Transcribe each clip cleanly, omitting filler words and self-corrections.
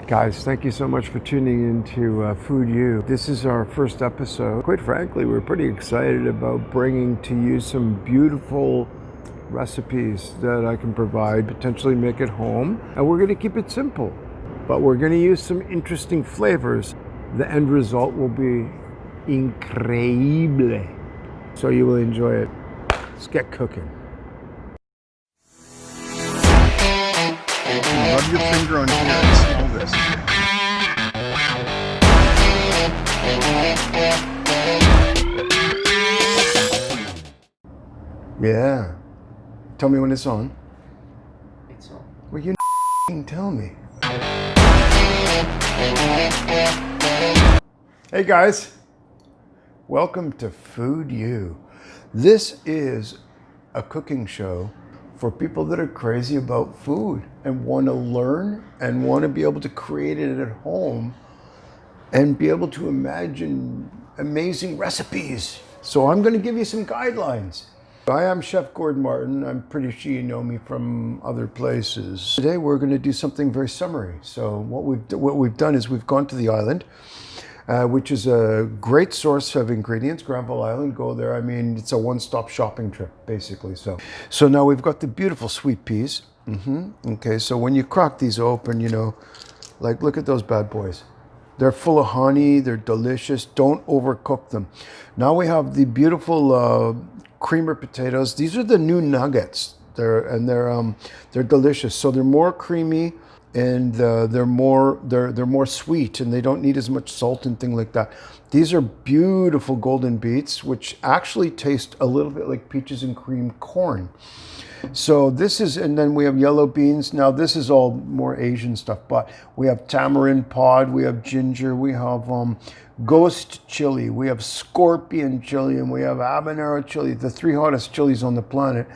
Guys, thank you so much for tuning into FoodU. This is our first episode. Quite frankly, we're pretty excited about bringing to you some beautiful recipes that I can provide, potentially make at home. And we're going to keep it simple, but we're going to use some interesting flavors. The end result will be increíble. So you will enjoy it. Let's get cooking. Rub your finger on here and smell this. Yeah. Tell me when it's on. It's on. Well, you tell me. Hey guys, welcome to FoodU. This is a cooking show for people that are crazy about food and want to learn and want to be able to create it at home and be able to imagine amazing recipes. So I'm going to give you some guidelines. I am Chef Gord Martin. I'm pretty sure you know me from other places. Today we're going to do something very summary. So what we've done is we've gone to the island, which is a great source of ingredients. Granville Island, go there. I mean, it's a one-stop shopping trip, basically. So now we've got the beautiful sweet peas. Okay, so when you crack these open, you know, like look at those bad boys. They're full of honey. They're delicious. Don't overcook them. Now we have the beautiful creamer potatoes. These are the new nuggets. They're delicious. So they're more creamy. And they're more sweet, and they don't need as much salt and things like that. These are beautiful golden beets, which actually taste a little bit like peaches and cream corn. So this is, and then we have yellow beans. Now this is all more Asian stuff, but we have tamarind pod, we have ginger, we have ghost chili, we have scorpion chili, and we have habanero chili, the three hottest chilies on the planet.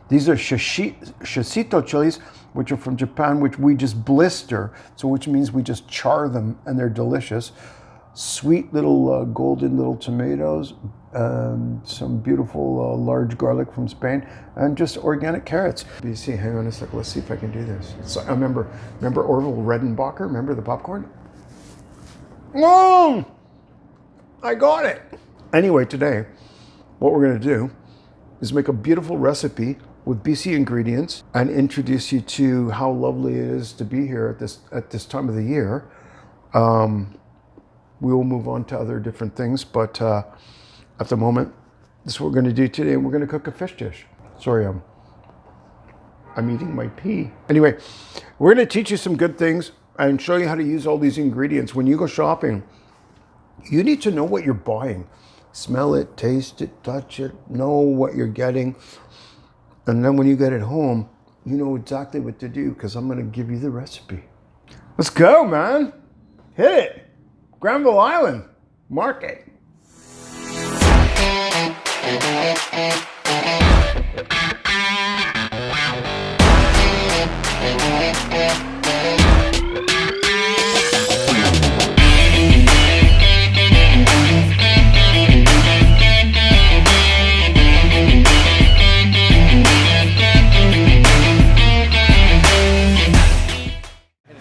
These are shishito chilies, which are from Japan, which we just blister, so which means we just char them, and they're delicious. Sweet little golden little tomatoes, some beautiful large garlic from Spain, and just organic carrots. BC, hang on a sec, let's see if I can do this. So, I remember Orville Redenbacher, remember the popcorn? Oh, I got it. Anyway, today, what we're gonna do is make a beautiful recipe with BC ingredients and introduce you to how lovely it is to be here at this time of the year. We will move on to other different things, but at the moment, this is what we're going to do today, and we're going to cook a fish dish. Sorry, I'm eating my pea. Anyway, we're going to teach you some good things and show you how to use all these ingredients. When you go shopping, you need to know what you're buying. Smell it, taste it, touch it, know what you're getting. And then when you get it home, you know exactly what to do, because I'm going to give you the recipe. Let's go, man. Hit it. Granville Island Market.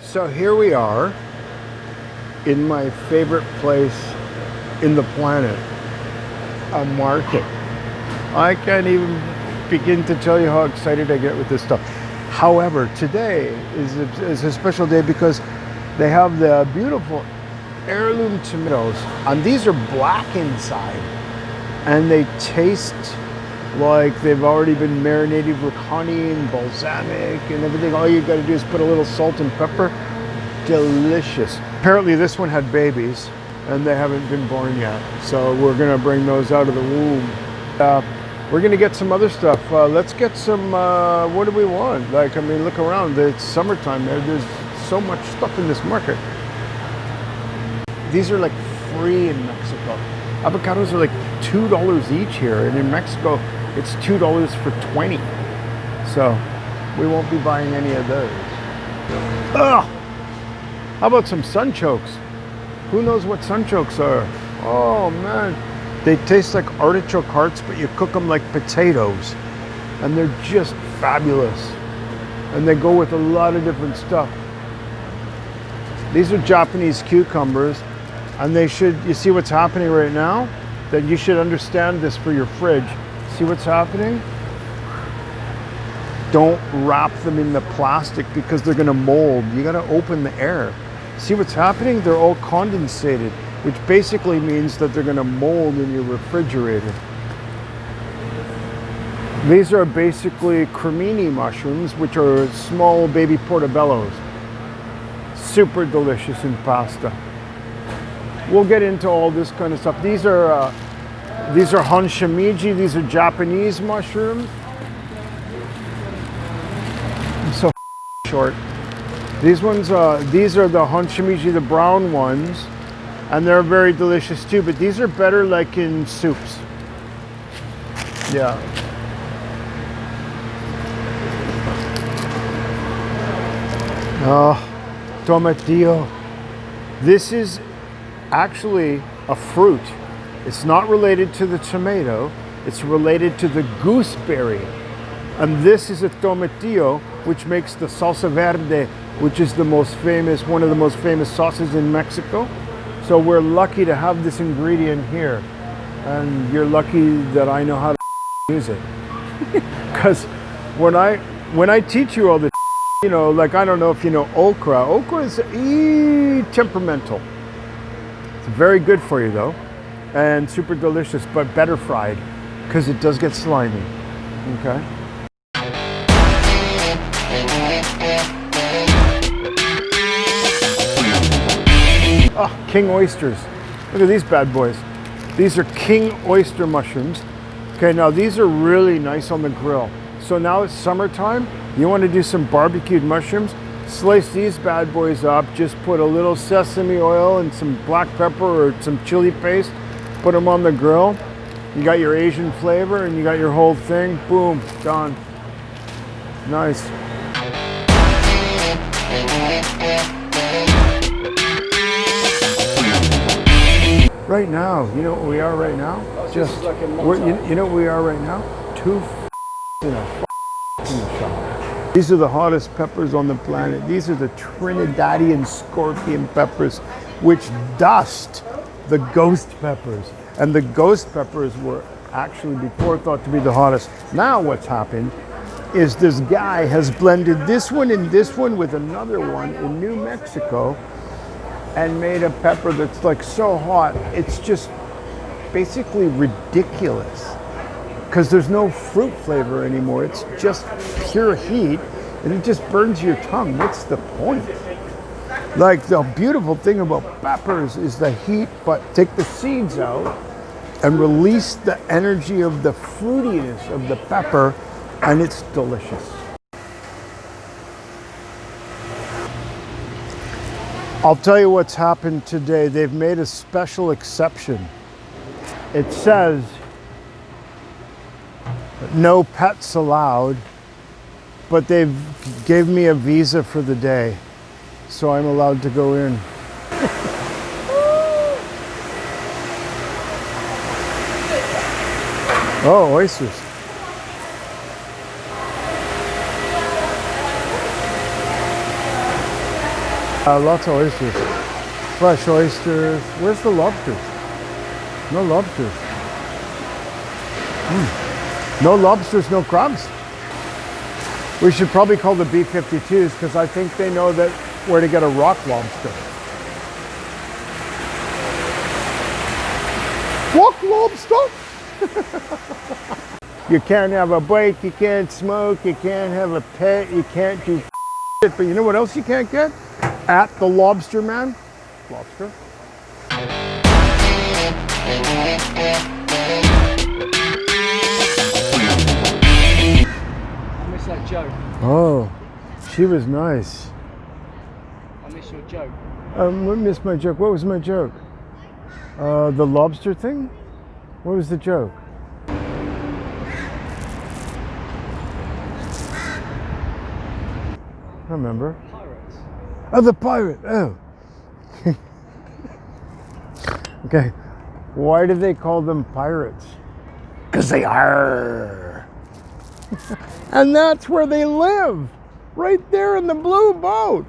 So here we are in my favorite place in the planet, a market. I can't even begin to tell you how excited I get with this stuff. However, today is a special day because they have the beautiful heirloom tomatoes, and these are black inside, and they taste like they've already been marinated with honey and balsamic and everything. All you got to do is put a little salt and pepper. Delicious. Apparently this one had babies and they haven't been born yet, so we're gonna bring those out of the womb. We're gonna get some other stuff. Let's get some, what do we want? Like, I mean, look around, it's summertime. There's so much stuff in this market. These are like free in Mexico. Avocados are like $2 each here, and in Mexico it's $2 for 20. So we won't be buying any of those. Ugh! How about some sunchokes? Who knows what sunchokes are? Oh man, they taste like artichoke hearts, but you cook them like potatoes, and they're just fabulous. And they go with a lot of different stuff. These are Japanese cucumbers, and they should, you see what's happening right now? That you should understand this for your fridge. See what's happening? Don't wrap them in the plastic because they're gonna mold. You gotta open the air. See what's happening? They're all condensated, which basically means that they're gonna mold in your refrigerator. These are basically cremini mushrooms, which are small baby portobellos. Super delicious in pasta. We'll get into all this kind of stuff. These are hanshimiji. These are Japanese mushrooms. I'm so short. These ones, these are the hanshimiji, the brown ones, and they're very delicious too. But these are better like in soups. Yeah. Oh, tomatillo. This is actually a fruit. It's not related to the tomato, it's related to the gooseberry. And this is a tomatillo, which makes the salsa verde, which is the most famous, one of the most famous sauces in Mexico. So we're lucky to have this ingredient here. And you're lucky that I know how to use it. Because when I teach you all this, you know, like I don't know if you know okra. Okra is temperamental. It's very good for you though, and super delicious, but better fried because it does get slimy. Okay. Oh, king oysters. Look at these bad boys. These are king oyster mushrooms. Okay, now these are really nice on the grill. So now it's summertime. You want to do some barbecued mushrooms? Slice these bad boys up. Just put a little sesame oil and some black pepper or some chili paste. Put them on the grill. You got your Asian flavor and you got your whole thing. Boom, done. Nice. Right now, you know what we are right now? Just, you know what we are right now? Two in a shop. These are the hottest peppers on the planet. These are the Trinidadian scorpion peppers, which dust the ghost peppers. And the ghost peppers were actually before thought to be the hottest. Now what's happened is this guy has blended this one and this one with another one in New Mexico and made a pepper that's like so hot, it's just basically ridiculous. Because there's no fruit flavor anymore. It's just pure heat and it just burns your tongue. What's the point? Like the beautiful thing about peppers is the heat, but take the seeds out and release the energy of the fruitiness of the pepper and it's delicious. I'll tell you what's happened today. They've made a special exception. It says no pets allowed, but they've gave me a visa for the day, so I'm allowed to go in. Oh, oysters. Lots of oysters. Fresh oysters. Where's the lobsters? No lobsters. No lobsters, no crabs. We should probably call the B-52s because I think they know that where to get a rock lobster. Rock lobster? You can't have a bike, you can't smoke, you can't have a pet, you can't do shit. But you know what else you can't get? At the Lobster Man. Lobster. I miss that joke. Oh, she was nice. I miss your joke. I missed my joke. What was my joke? The lobster thing? What was the joke? I remember. Pirates. Oh, the pirate. Oh. Okay. Why do they call them pirates? Because they are. And that's where they live. Right there in the blue boat.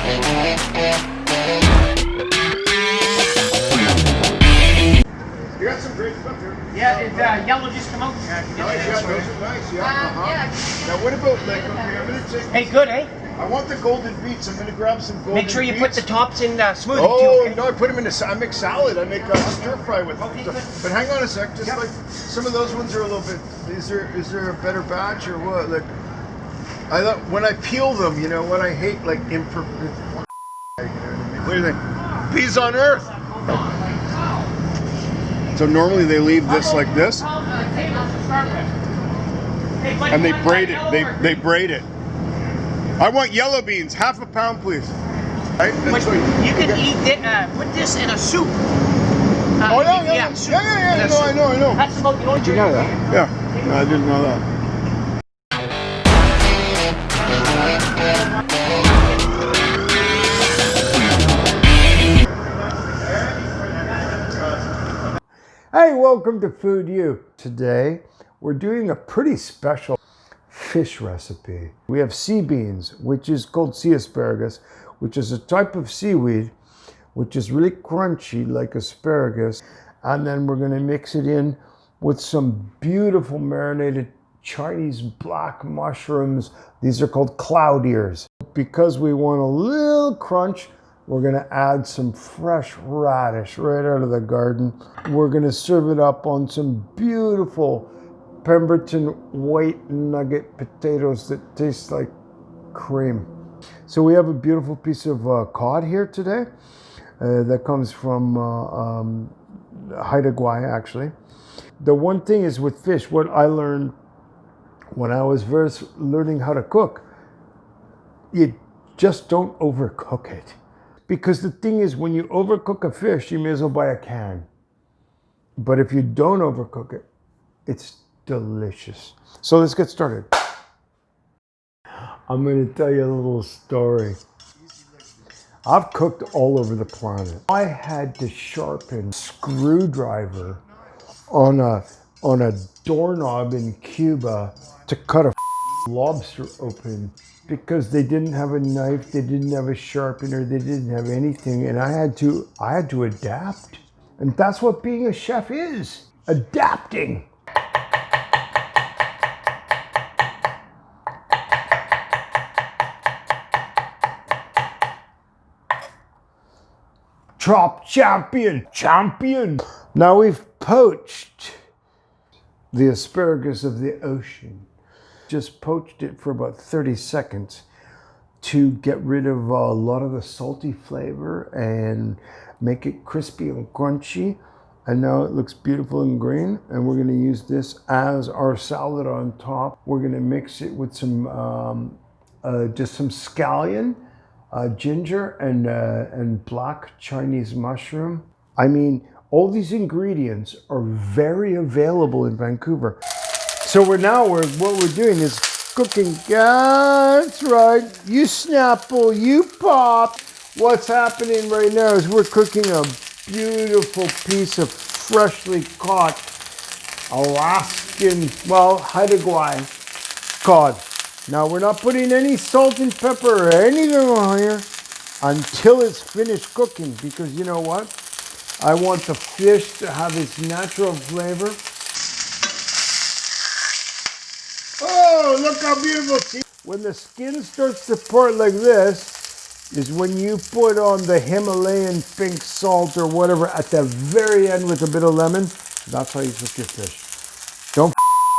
You got some great stuff here. Yeah, yellow just come out. Nice, yeah, those are nice, yeah. Now what about like, okay, I'm gonna take. Hey, good, eh? I want the golden beets. I'm gonna grab some golden beets. Make sure you put the tops in smoothie Oh, too. Okay? no, I put them in I make salad. I make stir fry with them. Okay, good. But hang on a sec, just like some of those ones are a little bit. Is there a better batch or what? Like, I thought when I peel them, you know what I hate, like imperfect. You know what I mean? What do you think? Peas on earth. So normally they leave this like this, and they braid it. They braid it. I want yellow beans, half a pound, please. Right? But you can eat it. Put this in a soup. Oh yeah. Soup. Yeah. I know. That's about the only. Did you know that? Yeah. No, I didn't know that. Hey, welcome to FoodU. Today, we're doing a pretty special fish recipe. We have sea beans, which is called sea asparagus, which is a type of seaweed, which is really crunchy like asparagus. And then we're gonna mix it in with some beautiful marinated Chinese black mushrooms. These are called cloud ears. Because we want a little crunch, we're gonna add some fresh radish right out of the garden. We're gonna serve it up on some beautiful Pemberton white nugget potatoes that taste like cream. So we have a beautiful piece of cod here today that comes from Haida Gwaii, actually. The one thing is with fish, what I learned when I was first learning how to cook, you just don't overcook it. Because the thing is, when you overcook a fish, you may as well buy a can. But if you don't overcook it, it's delicious. So let's get started. I'm going to tell you a little story. I've cooked all over the planet. I had to sharpen a screwdriver on a doorknob in Cuba to cut a lobster open because they didn't have a knife, they didn't have a sharpener, they didn't have anything, and I had to adapt. And that's what being a chef is, adapting. Chop champion. Now we've poached the asparagus of the ocean. Just poached it for about 30 seconds to get rid of a lot of the salty flavor and make it crispy and crunchy. And now it looks beautiful and green. And we're gonna use this as our salad on top. We're gonna mix it with some, just some scallion, ginger, and black Chinese mushroom. I mean, all these ingredients are very available in Vancouver. So what we're doing is cooking. That's right. You Snapple, you Pop. What's happening right now is we're cooking a beautiful piece of freshly caught Alaskan, Haida Gwaii cod. Now we're not putting any salt and pepper or anything on here until it's finished cooking, because you know what? I want the fish to have its natural flavor. Oh, look how beautiful. When the skin starts to part like this is when you put on the Himalayan pink salt or whatever at the very end with a bit of lemon. That's how you cook your fish. Don't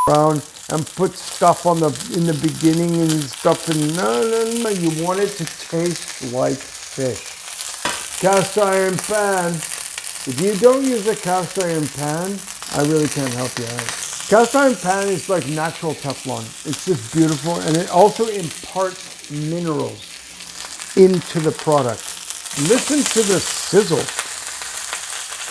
around and put stuff in the beginning and stuff. And no. You want it to taste like fish. Cast iron pan. If you don't use a cast iron pan, I really can't help you out. Cast iron pan is like natural Teflon. It's just beautiful, and it also imparts minerals into the product. Listen to the sizzle.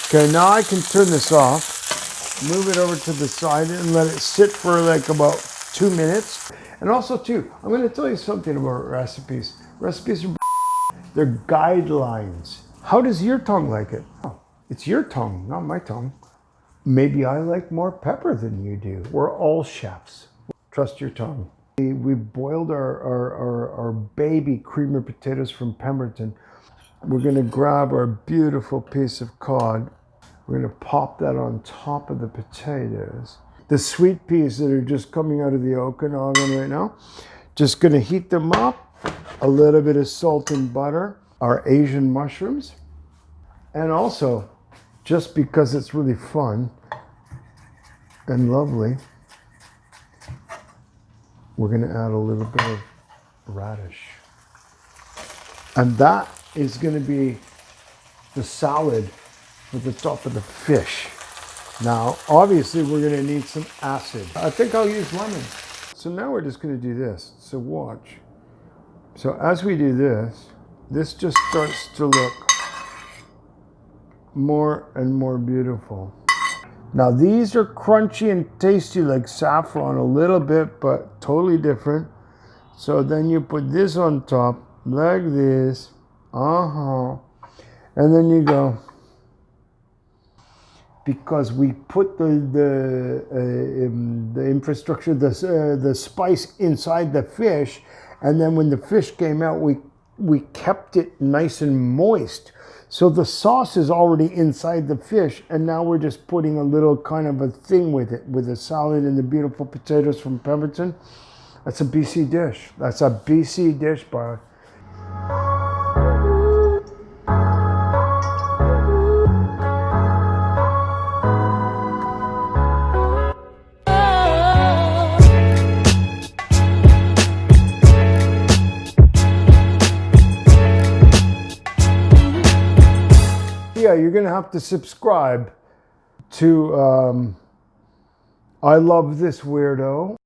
Okay, now I can turn this off, move it over to the side and let it sit for like about 2 minutes. And also too, I'm gonna tell you something about recipes. Recipes are they're guidelines. How does your tongue like it? Oh, it's your tongue, not my tongue. Maybe I like more pepper than you do. We're all chefs. Trust your tongue. We've boiled our baby creamer potatoes from Pemberton. We're gonna grab our beautiful piece of cod. We're gonna pop that on top of the potatoes. The sweet peas that are just coming out of the Okanagan right now, just gonna heat them up. A little bit of salt and butter. Our Asian mushrooms. And also, just because it's really fun and lovely, we're gonna add a little bit of radish. And that is gonna be the salad for the top of the fish. Now, obviously we're gonna need some acid. I think I'll use lemon. So now we're just gonna do this, so watch. So as we do this, this just starts to look more and more beautiful. Now these are crunchy and tasty like saffron a little bit, but totally different. So then you put this on top like this, and then you go, because we put the infrastructure, the spice inside the fish, and then when the fish came out, we kept it nice and moist. So the sauce is already inside the fish, and now we're just putting a little kind of a thing with it, with the salad and the beautiful potatoes from Pemberton. That's a BC dish. That's a BC dish, bar. Yeah, you're gonna have to subscribe to I Love This Weirdo